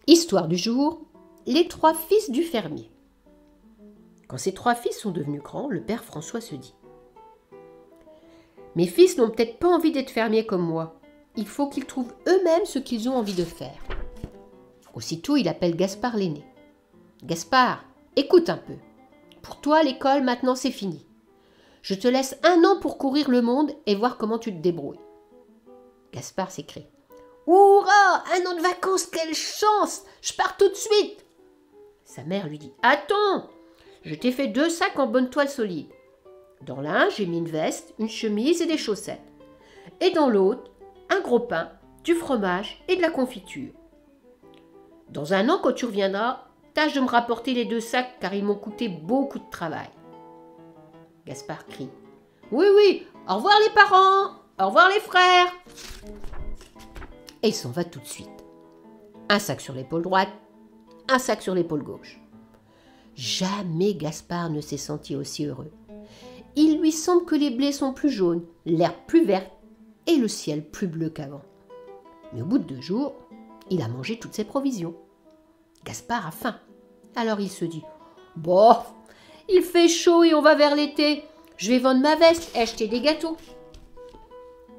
Histoire du jour, les 3 fils du fermier. Quand ces 3 fils sont devenus grands, le père François se dit « Mes fils n'ont peut-être pas envie d'être fermiers comme moi. Il faut qu'ils trouvent eux-mêmes ce qu'ils ont envie de faire. » Aussitôt, il appelle Gaspard l'aîné. « Gaspard, écoute un peu. Pour toi, l'école, maintenant, c'est fini. Je te laisse 1 an pour courir le monde et voir comment tu te débrouilles. » Gaspard s'écrie « Hourra! 1 an de vacances, quelle chance! Je pars tout de suite !» Sa mère lui dit « Attends! Je t'ai fait 2 sacs en bonne toile solide. Dans l'un, j'ai mis une veste, une chemise et des chaussettes. Et dans l'autre, un gros pain, du fromage et de la confiture. Dans 1 an, quand tu reviendras, tâche de me rapporter les 2 sacs car ils m'ont coûté beaucoup de travail. » Gaspard crie « Oui, oui, au revoir les parents! Au revoir les frères !» Et il s'en va tout de suite. 1 sac sur l'épaule droite, 1 sac sur l'épaule gauche. Jamais Gaspard ne s'est senti aussi heureux. Il lui semble que les blés sont plus jaunes, l'herbe plus verte et le ciel plus bleu qu'avant. Mais au bout de 2 jours, il a mangé toutes ses provisions. Gaspard a faim. Alors il se dit « Bon, il fait chaud et on va vers l'été. Je vais vendre ma veste et acheter des gâteaux. »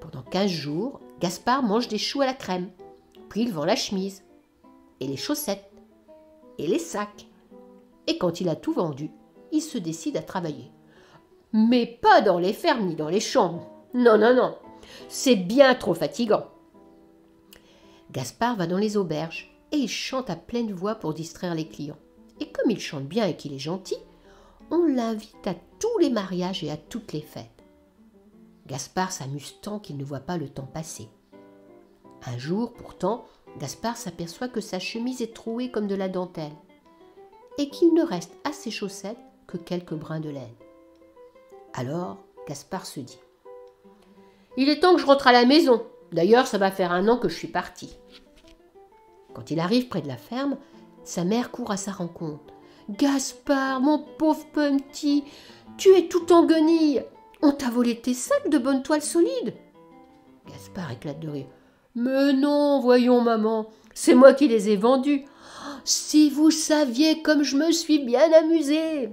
Pendant 15 jours, Gaspard mange des choux à la crème. Puis il vend la chemise, et les chaussettes, et les sacs. Et quand il a tout vendu, il se décide à travailler. Mais pas dans les fermes ni dans les champs. Non, non, non. C'est bien trop fatigant. Gaspard va dans les auberges et il chante à pleine voix pour distraire les clients. Et comme il chante bien et qu'il est gentil, on l'invite à tous les mariages et à toutes les fêtes. Gaspard s'amuse tant qu'il ne voit pas le temps passer. Un jour, pourtant, Gaspard s'aperçoit que sa chemise est trouée comme de la dentelle et qu'il ne reste à ses chaussettes que quelques brins de laine. Alors, Gaspard se dit « Il est temps que je rentre à la maison. D'ailleurs, ça va faire 1 an que je suis parti. » Quand il arrive près de la ferme, sa mère court à sa rencontre. « Gaspard, mon pauvre petit, tu es tout en guenilles. On t'a volé tes sacs de bonne toile solide. » Gaspard éclate de rire. « Mais non, voyons maman, c'est moi qui les ai vendus. Si vous saviez comme je me suis bien amusée.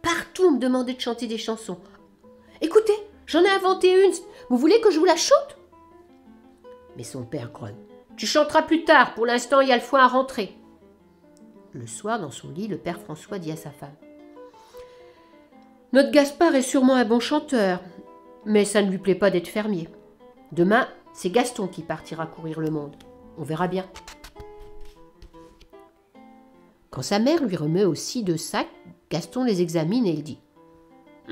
Partout on me demandait de chanter des chansons. Écoutez, j'en ai inventé une, vous voulez que je vous la chante ?» Mais son père grogne. « Tu chanteras plus tard, pour l'instant il y a le foin à rentrer. » Le soir, dans son lit, le père François dit à sa femme « Notre Gaspard est sûrement un bon chanteur, mais ça ne lui plaît pas d'être fermier. Demain, c'est Gaston qui partira courir le monde. On verra bien. » Quand sa mère lui remet aussi 2 sacs, Gaston les examine et il dit «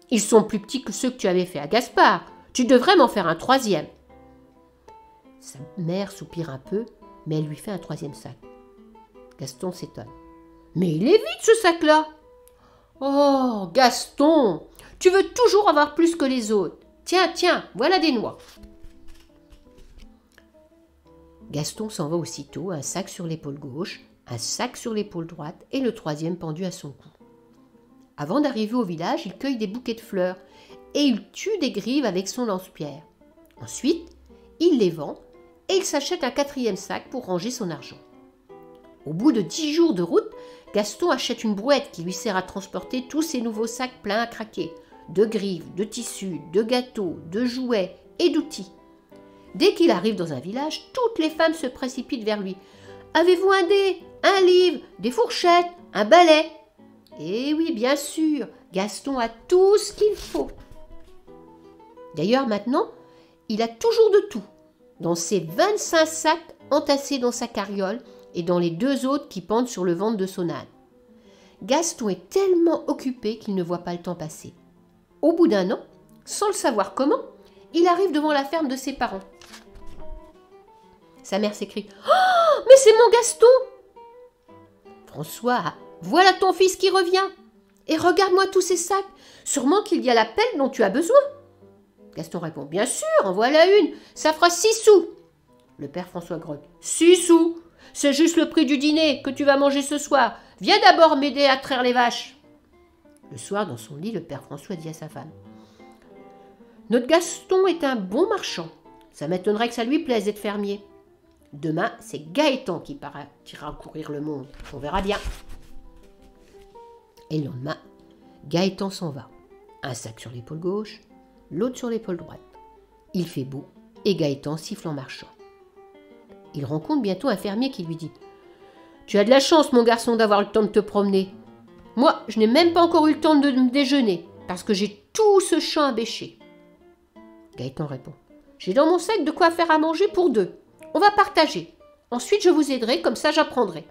Ils sont plus petits que ceux que tu avais fait à Gaspard. Tu devrais m'en faire un 3e. » Sa mère soupire un peu, mais elle lui fait un 3e sac. Gaston s'étonne. « Mais il est vide ce sac-là !»« Oh, Gaston, tu veux toujours avoir plus que les autres. Tiens, tiens, voilà des noix. » Gaston s'en va aussitôt, un sac sur l'épaule gauche, un sac sur l'épaule droite et le 3e pendu à son cou. Avant d'arriver au village, il cueille des bouquets de fleurs et il tue des grives avec son lance-pierre. Ensuite, il les vend et il s'achète un 4e sac pour ranger son argent. Au bout de 10 jours de route, Gaston achète une brouette qui lui sert à transporter tous ses nouveaux sacs pleins à craquer, de grives, de tissus, de gâteaux, de jouets et d'outils. Dès qu'il arrive dans un village, toutes les femmes se précipitent vers lui. « Avez-vous un dé, un livre, des fourchettes, un balai ?» Eh oui, bien sûr, Gaston a tout ce qu'il faut. D'ailleurs, maintenant, il a toujours de tout, dans ses 25 sacs entassés dans sa carriole et dans les 2 autres qui pendent sur le ventre de son âne. Gaston est tellement occupé qu'il ne voit pas le temps passer. Au bout d'1 an, sans le savoir comment, il arrive devant la ferme de ses parents. Sa mère s'écrie « Oh, mais c'est mon Gaston !»« François, voilà ton fils qui revient. Et regarde-moi tous ces sacs. Sûrement qu'il y a la pelle dont tu as besoin. » Gaston répond « Bien sûr, en voilà une. Ça fera 6 sous. » Le père François grogne. « 6 sous. C'est juste le prix du dîner que tu vas manger ce soir. Viens d'abord m'aider à traire les vaches. » Le soir, dans son lit, le père François dit à sa femme « Notre Gaston est un bon marchand. Ça m'étonnerait que ça lui plaise d'être fermier. Demain, c'est Gaëtan qui partira courir le monde. On verra bien. » Et le lendemain, Gaëtan s'en va. Un sac sur l'épaule gauche, l'autre sur l'épaule droite. Il fait beau et Gaëtan siffle en marchant. Il rencontre bientôt un fermier qui lui dit « Tu as de la chance, mon garçon, d'avoir le temps de te promener. Moi, je n'ai même pas encore eu le temps de me déjeuner, parce que j'ai tout ce champ à bêcher. » Gaëtan répond « J'ai dans mon sac de quoi faire à manger pour 2. On va partager. Ensuite, je vous aiderai, comme ça j'apprendrai. »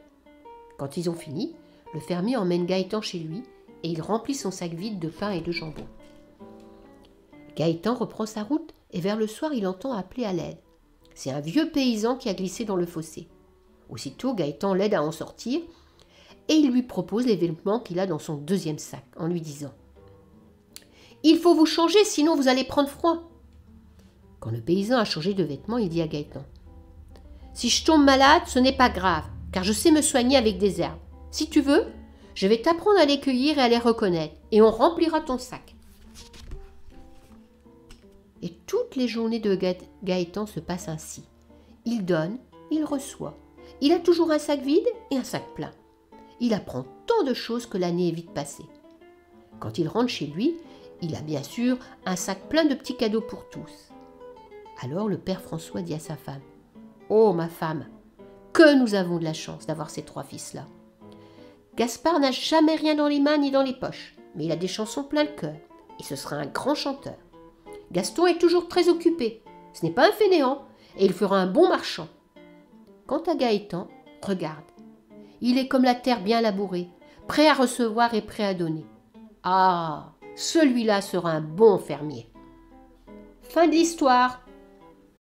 Quand ils ont fini, le fermier emmène Gaëtan chez lui et il remplit son sac vide de pain et de jambon. Gaëtan reprend sa route et vers le soir, il entend appeler à l'aide. C'est un vieux paysan qui a glissé dans le fossé. Aussitôt, Gaëtan l'aide à en sortir et il lui propose les vêtements qu'il a dans son 2e sac en lui disant « Il faut vous changer, sinon vous allez prendre froid. » Quand le paysan a changé de vêtements, il dit à Gaëtan « Si je tombe malade, ce n'est pas grave, car je sais me soigner avec des herbes. Si tu veux, je vais t'apprendre à les cueillir et à les reconnaître, et on remplira ton sac. » Et toutes les journées de Gaëtan se passent ainsi. Il donne, il reçoit. Il a toujours un sac vide et un sac plein. Il apprend tant de choses que l'année est vite passée. Quand il rentre chez lui, il a bien sûr un sac plein de petits cadeaux pour tous. Alors le père François dit à sa femme « Oh ma femme, que nous avons de la chance d'avoir ces 3 fils-là. Gaspard n'a jamais rien dans les mains ni dans les poches, mais il a des chansons plein le cœur, et ce sera un grand chanteur. Gaston est toujours très occupé, ce n'est pas un fainéant, et il fera un bon marchand. Quant à Gaëtan, regarde, il est comme la terre bien labourée, prêt à recevoir et prêt à donner. Ah, celui-là sera un bon fermier. » Fin de l'histoire.